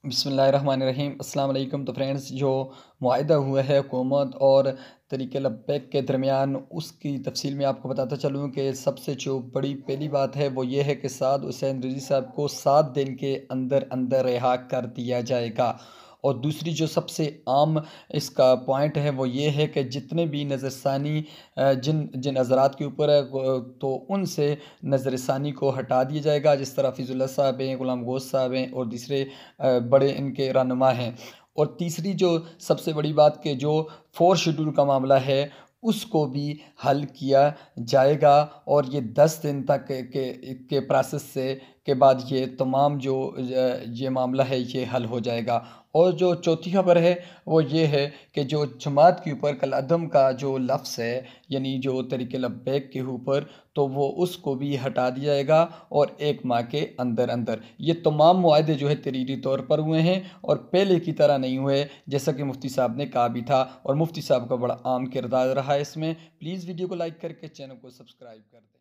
बिस्मिल्लाहिर्रहमानिर्रहीम। अस्सलाम वालेकुम। तो फ्रेंड्स, जो मुआहिदा हुआ है हुकूमत और तरीके लब्बैक के दरमियान, उसकी तफसील में आपको बताता चलूँ कि सबसे जो बड़ी पहली बात है वो ये है कि साद हुसैन रिज़वी साहब को 7 दिन के अंदर अंदर रिहा कर दिया जाएगा। और दूसरी जो सबसे आम इसका पॉइंट है वो ये है कि जितने भी नज़रसानी जिन जिन हज़रात के ऊपर है तो उनसे नज़रसानी को हटा दिया जाएगा। जिस तरह फ़िज़ुल्लाह साहब हैं, ग़ुलाम गौस साहब हैं और दूसरे बड़े इनके रहनुमा हैं। और तीसरी जो सबसे बड़ी बात कि जो 4 शेड्यूल का मामला है उसको भी हल किया जाएगा। और ये 10 दिन तक के प्रोसेस से के बाद ये तमाम जो ये मामला है ये हल हो जाएगा। और जो चौथी खबर है वो ये है कि जो जमात के ऊपर कल अदम का जो लफ्ज़ है, यानी जो तरीके लब्बैक के ऊपर, तो वो उसको भी हटा दिया जाएगा और 1 माह के अंदर अंदर। ये तमाम मुआहदे जो है तहरीरी तौर पर हुए हैं और पहले की तरह नहीं हुए, जैसा कि मुफ्ती साहब ने कहा भी था। और मुफ्ती साहब का बड़ा आम किरदार रहा है इसमें। प्लीज़ वीडियो को लाइक करके चैनल को सब्सक्राइब कर दें।